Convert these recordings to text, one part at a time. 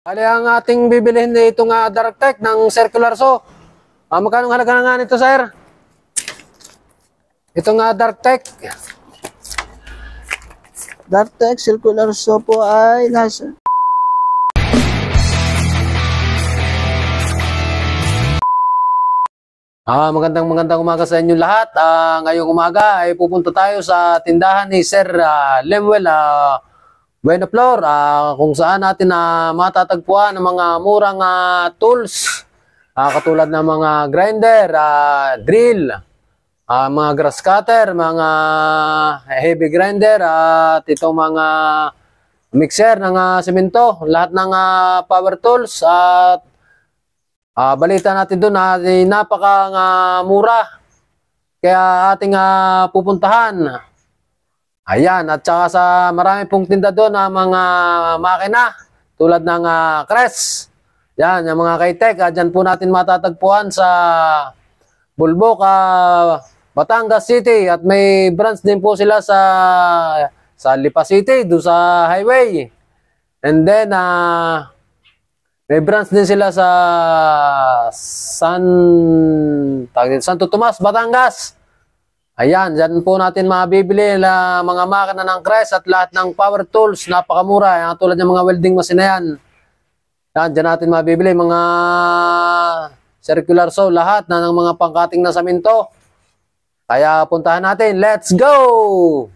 Ali ang ating bibilihin na itong Darktech ng circular saw. Magkano halaga nga nito, sir? Itong Darktech. Darktech circular saw po ay nasa... Magandang umaga sa inyo lahat. Ngayong umaga ay pupunta tayo sa tindahan ni Sir Lemuel Buenaflor, kung saan natin matatagpuan ng mga murang tools katulad ng mga grinder, drill, mga grass cutter, mga heavy grinder at itong mga mixer ng semento, lahat ng power tools. At balita natin doon na napaka-mura kaya ating pupuntahan. Ayan, at saka sa marami pong tinda doon na mga makina tulad ng Crest. Yan, yung mga Kitech, dyan po natin matatagpuan sa Bulbok, Batangas City. At may branch din po sila sa Lipa City, doon sa highway. And then, may branch din sila sa Santo Tomas, Batangas. Ayan, dyan po natin mabibili na mga makina ng Crest at lahat ng power tools. Napakamura, yan, tulad ng mga welding machine na yan. Yan, dyan natin mabibili mga circular saw, lahat na ng mga pangkating na semento. Kaya puntahan natin, let's go!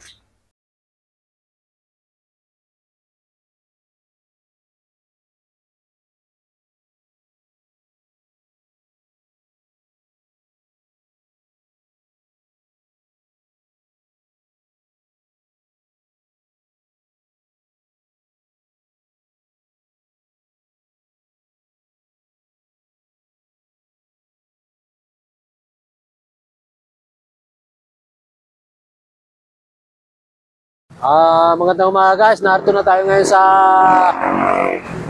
Magandang umaga guys, narito na tayo ngayon sa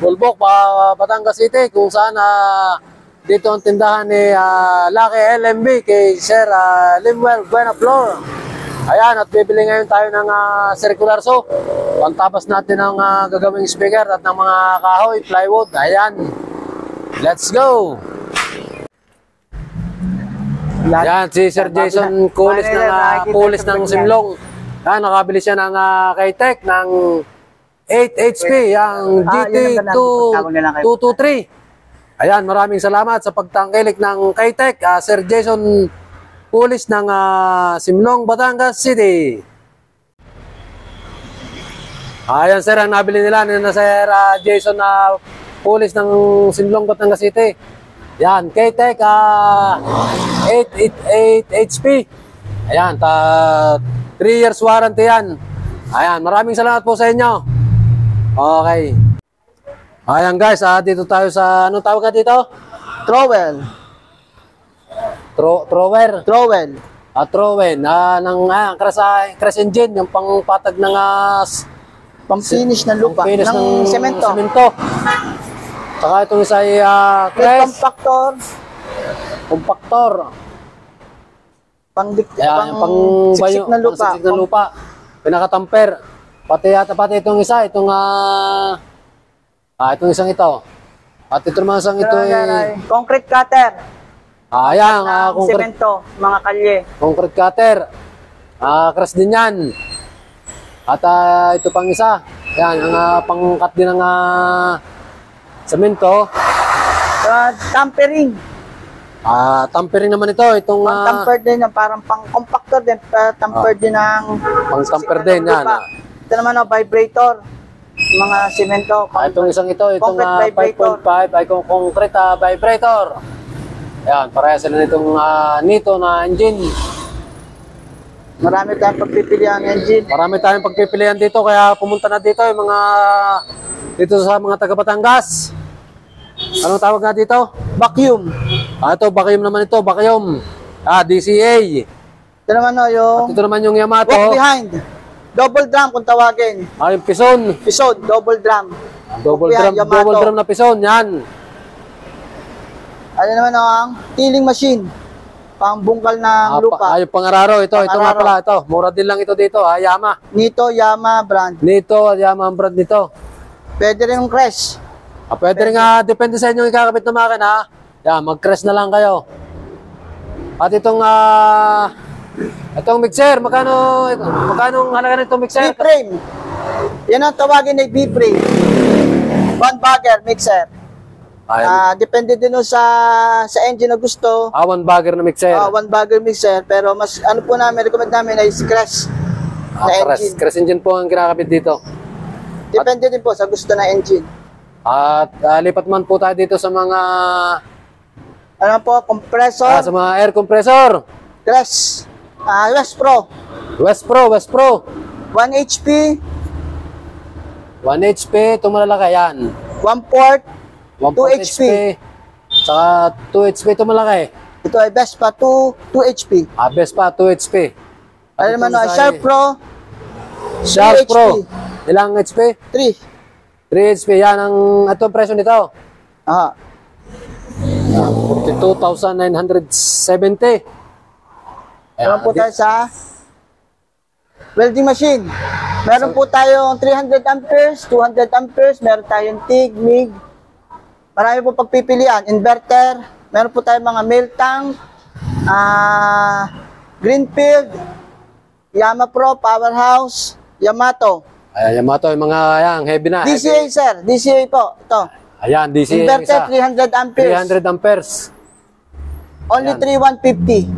Bulbok, Batangas City, kung saan dito ang tindahan ni Lucky LMB kay Sir Lemuel Buenaflor. Ayan, at bibili ngayon tayo ng circular saw. Pantapos natin ang gagawing speaker at ng mga kahoy, plywood. Ayan, let's go! Ayan, si Sir Jason Kulis ng Simlong. Nakabili siya ng Kitech ng 8 HP, yung GT223. Ayan, maraming salamat sa pagtangkilik ng Kitech, Sir Jason Pulis ng Simlong, Batangas City. Ayan sir, ang nabili nila na Sir Jason Pulis ng Simlong, Batangas City. Yan, Kitech 8 HP. Ayan, 3 years warranty yan. Ayan, maraming salamat po sa inyo. Okay. Ayan guys, dito tayo sa, anong tawag ka dito? Trowel. Trower. Trowel. Trowen. Crash engine, yung pangpatag ng Pang-finish ng lupa. Pang-finish ng semento. Saka itong isa ay compactor. Pang-siksik ng lupa. Pinakatamper. Pati itong isa, itong isang ito. At ito naman isang ito ay concrete cutter. Ayan, semento, mga kalye. Concrete cutter. Crash din yan. At ito pang isa. Yan, ang pangkat din ng semento. Tampering. Tampering naman ito. Itong tamper din, parang pang-compactor din. Tamper din ng... Pang-tamper din, yan. Ito naman, vibrator. Mga semento. Itong isang ito, itong 5.5 ay concrete vibrator. Ayan, pareha sila nitong nito na engine. Marami tayong pagpipilian ng engine. Marami tayong pagpipilian dito, kaya pumunta na dito yung mga dito sa mga taga Batangas. Anong tawag nga dito? Vacuum. Ito, vacuum naman ito, vacuum. DCA. Ito naman yung... At ito naman yung Yamato. Walk behind. Double drum kung tawagin. Yung pison. Pison, double drum. Double drum na pison, yan. Ano naman ang tilling machine. Pang-bungkal ng lupa. Yung pangararo, ito nga pala, ito. Mura din lang ito dito, Yama. Nito, Yama brand. Nito, Yama ang brand nito. Pwede rin yung Crest. Pwede rin depende sa inyo ikakabit na makina. Yan, mag-crest na lang kayo. At itong mixer, magkano ang halaga nitong mixer? B-frame. Yan ang tawagin na B-frame. One bagger mixer. Ayan. Depende din sa engine na gusto. One bagger na mixer. One bagger mixer. Pero mas ano po namin, recommend namin ay crest na engine. Crest engine po ang kinakabit dito. Depende din po sa gusto na engine. At lipat man po tayo dito sa mga Ano po, compressor, sa mga air compressor. crest, West Pro, West Pro. 1 HP, 1 HP, ito malalaki yan. 1 port, 1 2 HP. Saka 2 HP ito malaki. Ito ay Vespa 2 HP. Best pa, 2 HP. Ano naman no, Sharp Pro, Sharp 3 Pro. HP. Ilang HP? 3. 3 HP. Yan ang itong presyo nito. Ah, 42,970. meron po tayo sa welding machine. Meron po tayong 300 amperes, 200 amperes, meron tayong TIG, MIG. Marami po pagpipilian. Inverter, meron po tayong mga mill tank, Greenfield, Yamaha Pro, Powerhouse, Yamato. Ayan, Yamato, yung mga yan, heavy na. DCA sir, DCA po. Ito. Ayan, DC yung Inverter, isa. 300 amperes. 300 amperes. Only 3,150.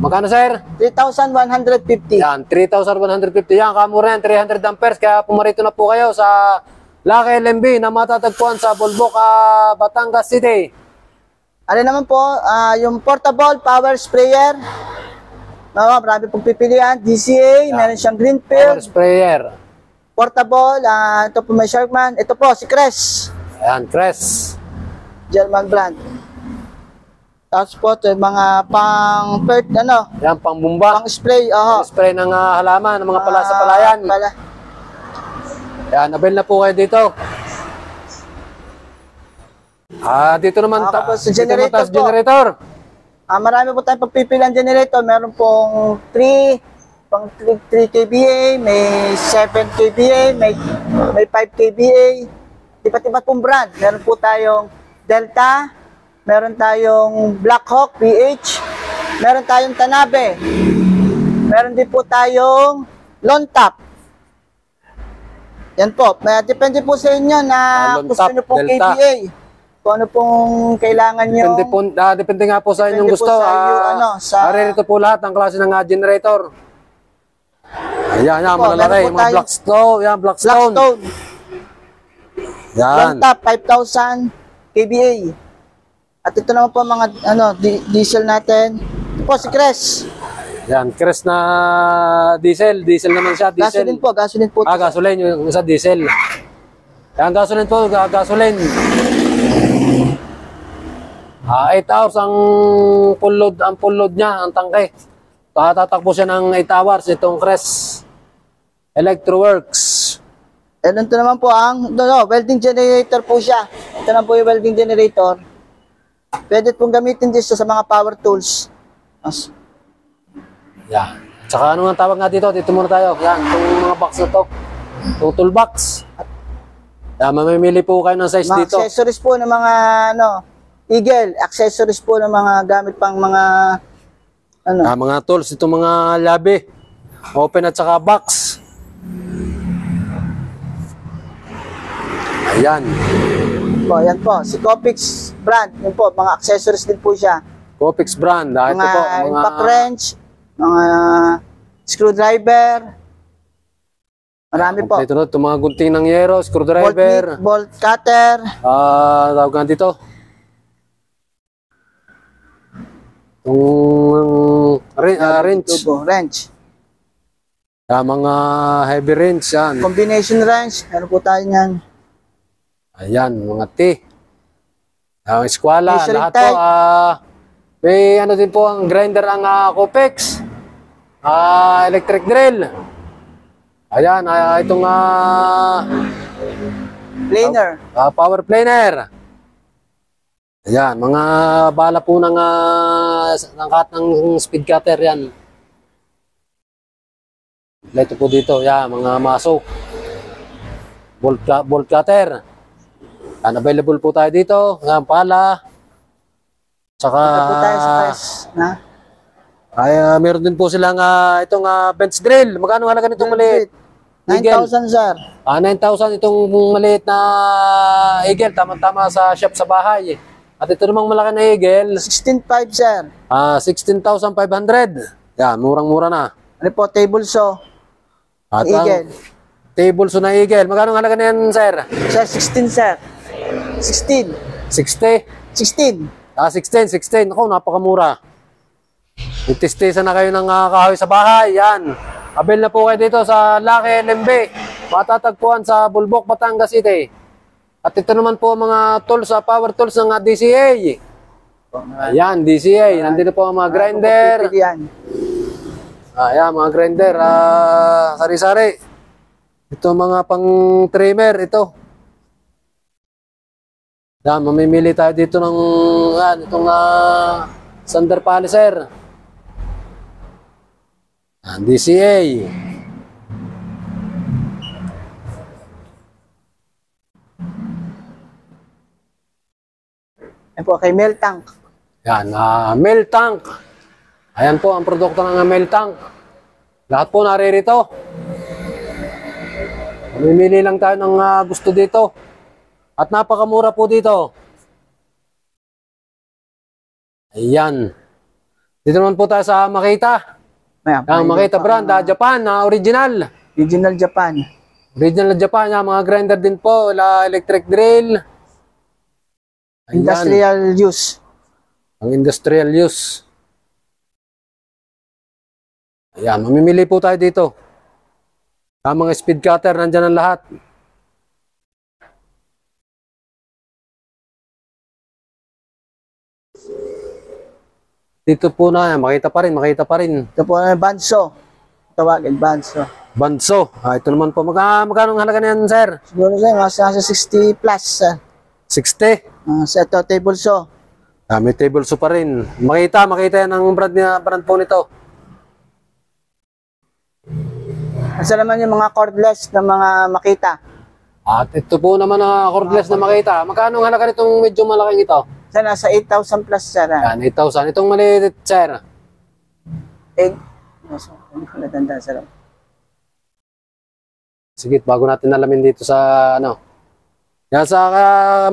Magkano, sir? 3,150. Yan, 3,150. Yan, kamura yan, 300 amperes. Kaya pumarito na po kayo sa Lucky LMB na matatagpuan sa Bolboc, Batangas City. Ano naman po, yung portable power sprayer. Marami pong pipilian. DCA, meron siyang Power Greenfield. sprayer. Portable, ito po may Sharkman. Ito po, si Crest. Ayan, Crest. German brand. Tapos po, ito yung mga Yan, pangbumba. pang spray. Spray ng halaman, ng mga pala sa palayan. Yan, avail na po kayo dito. Dito naman Tapos sa dito naman generator tayo sa po. generator. Marami po tayong pagpipilian generator. Meron pong 3 kVA, may 7 kVA, may 5 kVA. Iba't-iba pong brand. Meron po tayong Delta, meron tayong Blackhawk PH, meron tayong Tanabe, meron din po tayong Lone Top. Yan po. Depende po sa inyo na Lone gusto Top, nyo pong Delta. kVA. Kung ano pong kailangan nyo. Depende nga po sa inyong Depende po gusto. sa iyo, Naririto po lahat ng klase ng generator. Ayan, yan, Po, malalaki. meron po Mga tayong Blackstone. Yan, Blackstone. Blackstone. Yan. Lone Top, 5,000 kVA. At ito naman po mga diesel natin. Ito po si Crest. Yan, Crest na diesel. Diesel naman siya. Diesel. Gasoline po, gasoline po. Gasoline. Yung isa diesel. Yan, gasoline po. Gasoline. 8 hours ang full load niya, ang tangke. Tatakbo siya ng 8 hours itong Crest Electroworks. And ito naman po ang welding generator po siya. Ito na po yung welding generator. Pwede pong gamitin din sa mga power tools. Yan. Tsaka ano nga tawag nga dito? Dito muna tayo. Yan, itong mga box na to. Itong toolbox. Yan, mamimili po kayo ng size Mga dito. accessories po ng mga Eagle. Accessories po ng mga gamit pang mga Mga tools, itong mga labi. Open at saka box. Ayan. po. Yan po. Si Copix brand. Yan po. Mga accessories din po siya. Copix brand. Ito Mga po. impact wrench. Mga screwdriver. Marami po. Ito na, itong mga gunting ng yero, screwdriver. Bolt cutter. Tawag nga dito. Wrench. Tubo, wrench. Mga heavy wrench yan. Combination wrench. Meron po tayo niyan. Ayan, mga T. Ang eskwala, Measuring lahat po. May ano din po ang grinder ang Copex. Electric drill. Ayan, itong Planer. power planer. Ayan, mga bala po ng kahit ng speed cutter yan. Ito po dito, yan, mga maso. Bolt cutter. Available po tayo dito. Nga pala. Tsaka, Ito po tayo sa press. Na? ay, meron din po silang itong bench drill. Magkano halaga nitong maliit? 9,000 sir. 9,000 itong maliit na eagle. Tama-tama sa shop sa bahay. At ito namang malaki na eagle. 16,500 sir. 16,500. Yan, murang-mura na. Ano po, table saw. At Eagle. Table so na eagle. Magkano halaga na yan, sir? Sir, 16 sir. 16. 60? 16. 16. Ako, napakamura. Itistisa na kayo ng kahoy sa bahay. Yan. Avail na po kayo dito sa Lucky LMB. Matatagpuan sa Bulbok, Batangas City. At ito naman po mga tools, power tools ng DCA. Ayan, DCA. Nandito po ang mga grinder. Ayan, mga grinder. Sari-sari. Ito mga pang trimmer. Ito. Yan, mamimili tayo dito ng itong sander polisher. DCA. Ayan po, kay Mel Tank. Yan, Mel Tank. Ayan po ang produkto ng Mel Tank. Lahat po naririto. Mamimili lang tayo ng gusto dito. At napakamura po dito. Ayan. Dito naman po tayo sa Makita. Ang Makita brand, Japan, original. Original Japan. Original Japan, mga grinder din po, electric drill. Ayan. Industrial use. Ang industrial use. Ayan, mamimili po tayo dito. Ang mga speed cutter, nandyan ang lahat. Dito po na, makita pa rin. Ito po na Banso. Tawagin, Banso. Banso. Ito naman po. Magkano ang halaga na yan, sir? Siguro sir, nasa 60 plus. 60? Sa ito, table saw. May table saw pa rin. Makita yan ang brand po nito. Asa naman yung mga cordless na mga Makita. At ito po naman ang cordless na Makita. Magkano ang halaga nitong medyo malaking ito? Sir, nasa 8,000 plus, sir. Yan, 8,000. Itong maliit, sir. Natanda, sir. Sige, bago natin alamin dito sa Yan, sa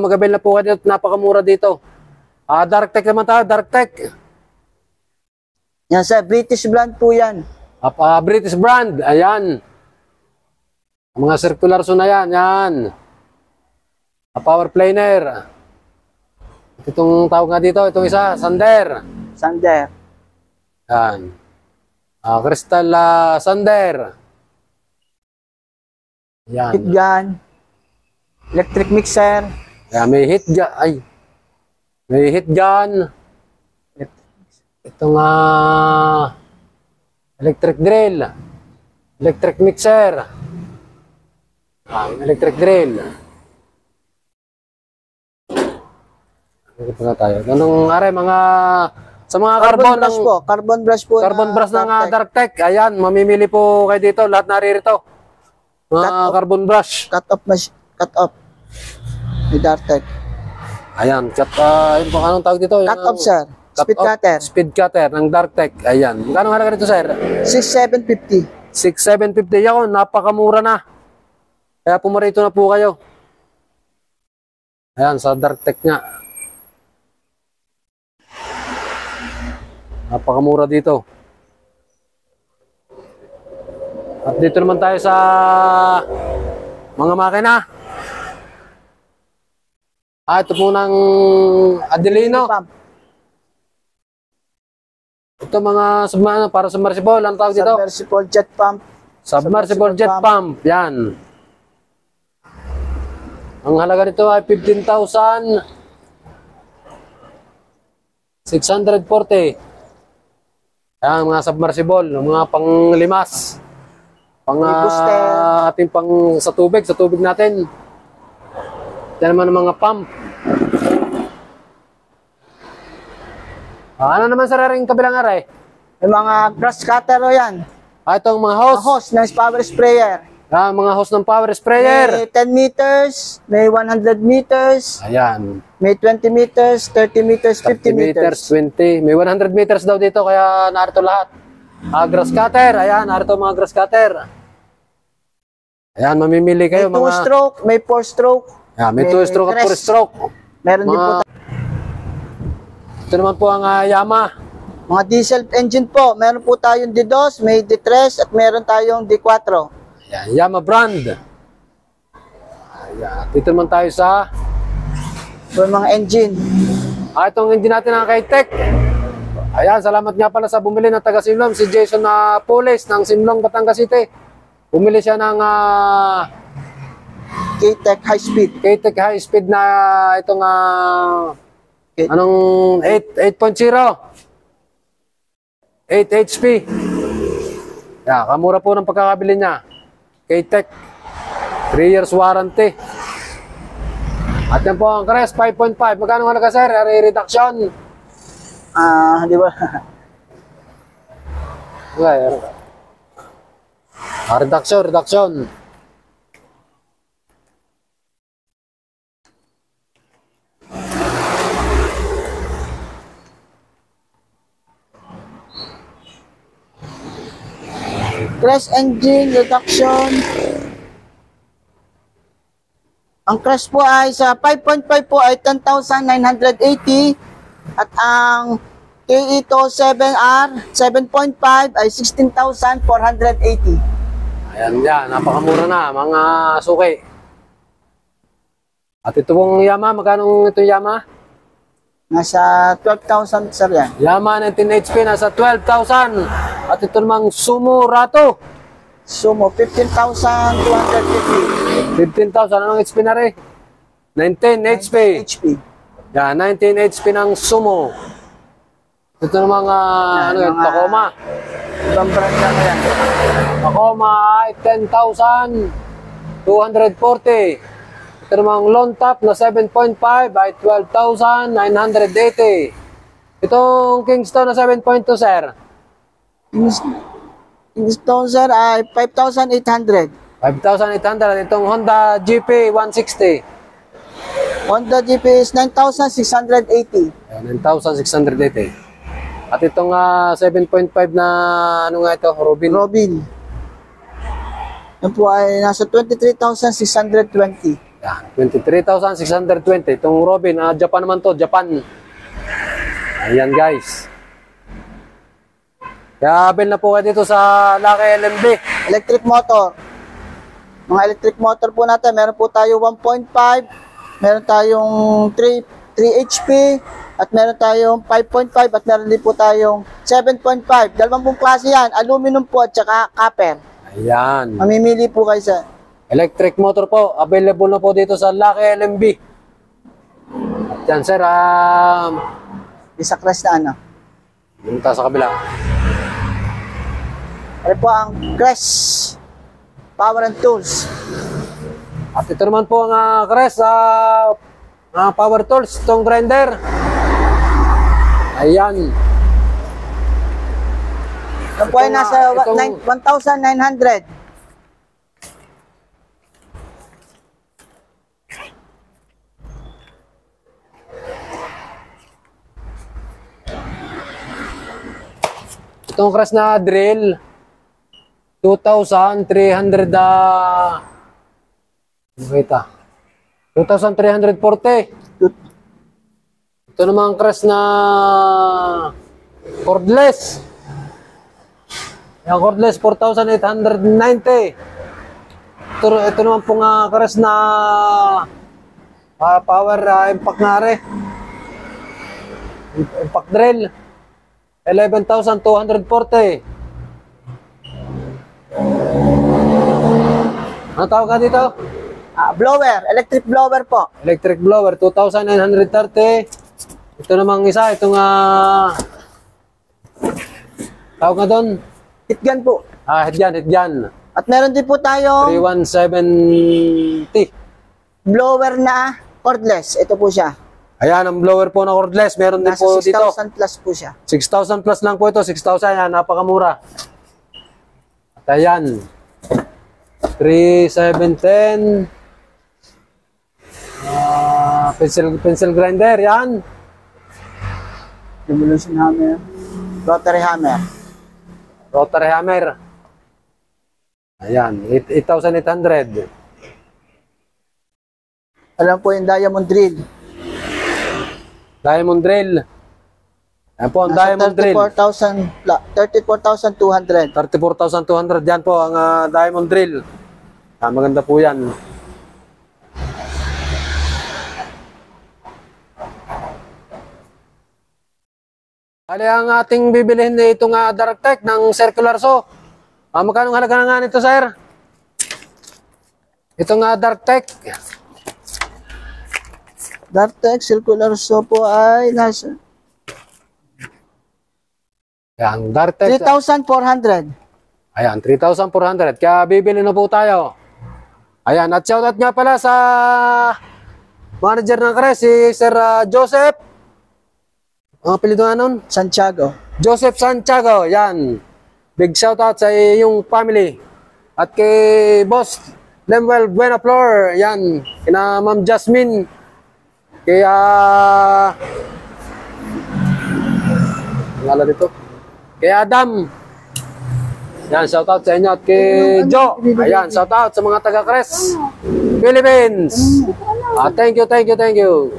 mag-avail na po kayo dito. Napakamura dito. Dark Tech naman tayo, Dark Tech. Yan, sir. British brand po yan. British brand. Ayan. Ang mga circular saw na yan. Yan. Power planer. Itong tawag nga dito, itong isa, sander. Sander. Yan. Crystal sander. Yan. Heat gun. Electric mixer. Yan, may heat gun. Ay. May heat gun. Itong electric drill. Electric mixer. Electric drill. Ito na tayo. Anong sa mga carbon brush po. Carbon brush po. Carbon brush ng Dark Tech. Ayan, mamimili po kayo dito. Lahat naririto. Mga carbon brush. Cut off. May Dark Tech. Ayan, anong tawag dito? Cut off, sir. Speed cutter. Speed cutter ng Dark Tech. Ayan. Magkano halaga nito, sir? 6,750. 6,750. Yan, napakamura na. Kaya pumarito na po kayo. Ayan, sa Dark Tech nga. Napakamura dito. At dito naman tayo sa mga makina. Ito po ng Adelino. Ito mga para submersible. Ano tawag dito? Submersible jet pump. Submersible jet pump. Yan. Ang halaga nito ay 15,640. Yan, mga submersible, mga panglimas. Ating sa tubig natin. Yan naman ang mga pump. Ano naman sa raring kabilang aray? May mga grass cutter o yan. Itong mga hose. Hose ng power sprayer. Mga hose ng power sprayer. May 10 meters, may 100 meters, Ayan. may 20 meters, 30 meters, 50 meters. 20. May 100 meters daw dito, kaya narito lahat. Grass cutter. Ayan, narito mga grass cutter. Ayan, mamimili kayo May 2 mga... stroke, may 4 stroke. Ayan, may 2 stroke at 4 crest. stroke. Meron din po Ito naman po ang Yamaha. mga diesel engine po. Meron po tayong D2, may D3 at meron tayong D4. Ayan, Yamaha brand. Ayan, dito naman tayo sa... So, mga engine. Itong engine natin ng K-Tech. Ayan, salamat nga pala sa bumili ng taga Simlong, si Jason na Pulis ng Simlong, Batangas City. Bumili siya ng K-Tech High Speed. K-Tech High Speed na itong anong 8.0. 8 HP. Yeah, kamura po ng pagkakabili niya. K-Tech. 3 years warranty. At yan po ang Crest 5.5. Magkano halaga sir? Reduction. Di ba? Okay. Reduction. Crest engine reduction. Ang Crest po ay sa 5.5 po ay 10,980 at ang KE27R 7.5 ay 16,480. Ayan yan. Napakamura na mga suki. At ito pong Yamaha. Magkano ito Yamaha? Nasa 12,000 sir yan. Yamaha 19 HP nasa 12,000. At ito namang Sumo Rato. Sumo 15,250 15,000. Anong HP na rin? 19 HP. HP. Yan, 19 HP ng Sumo. Ito namang ano yun, mga- Tacoma. Ibang brand na yan. Tacoma ay 10,240. Ito namang Lone Top na 7.5 ay 12,980. Itong Kingston na 7.2 sir. Kingston sir ay 5,800. 5,800. Itong Honda GP 160. Honda GP is 9,680. Ayan, 9,680. At itong 7.5 na ano nga ito, Robin. Robin. Yan po ay nasa 23,620. Yan, 23,620. Itong Robin, Japan naman to, Japan. Ayan guys. Kaya bill na po kayo dito sa Lucky LMB. Electric motor. Mga electric motor po natin, meron po tayo 1.5, meron tayong 3 HP, at meron tayong 5.5, at meron din po tayong 7.5. Dalawang pong klase yan, aluminum po at saka copper. Ayan. Mamimili po kayo sa Electric motor po, available na po dito sa Lucky LMB. At yan sir, isa Crest na ano. punta sa kabila. Ano po ang Crest Power and Tools. At ito naman po ang Crest Power Tools, itong grinder. Ayan. Ano po ay nasa itong- 1,900. Itong Crest na drill, 2,300 kita. 2,340. Ito naman Crest na cordless. Yung cordless, 4,890. Ito naman pong Crest na power impact nga rin. Impact drill. 11,240. Ano tawag ka dito? Blower, electric blower po. Electric blower, 2,930. Ito namang isa, itong tawag nga doon? Heat gun po. Head yan. At meron din po tayong 3,170. blower na cordless. Ito po siya. Ayan, ang blower po na cordless. Meron din Nasa po dito. 6,000 plus po siya. 6,000 plus lang po ito. 6,000 yan, napakamura. At ayan. 3710. Pencil grinder, yan. Revolution hammer. Rotary hammer. Rotary hammer. Ayan, 8,800. Alam po yung diamond drill. Diamond drill. Ayan po ang Nasa diamond drill. 34,200. 34,200. Yan po ang diamond drill. Maganda po yan. Bali, ang ating bibilihin na itong Darktech ng circular saw. Magkano ang halaga na nga nito, sir? Itong Darktech. Darktech circular saw po ay nasa Yan, Darktech. 3,400. Ayan, 3,400. Kaya bibili na po tayo. Ayan, at shoutout nga pala sa manager ng Cres, si Sir Joseph. Ang apelido nga nun? Santiago. Joseph Santiago, yan. Big shoutout sa iyong family. At kay Boss Lemuel Buenaflor, yan. Kina Ma'am Jasmine. Kaya... Ngala dito. Kay Adam. Yan, shoutout sa inyo. At kay Joe. Ayan, shoutout sa mga taga-Cres Philippines. Thank you, thank you, thank you.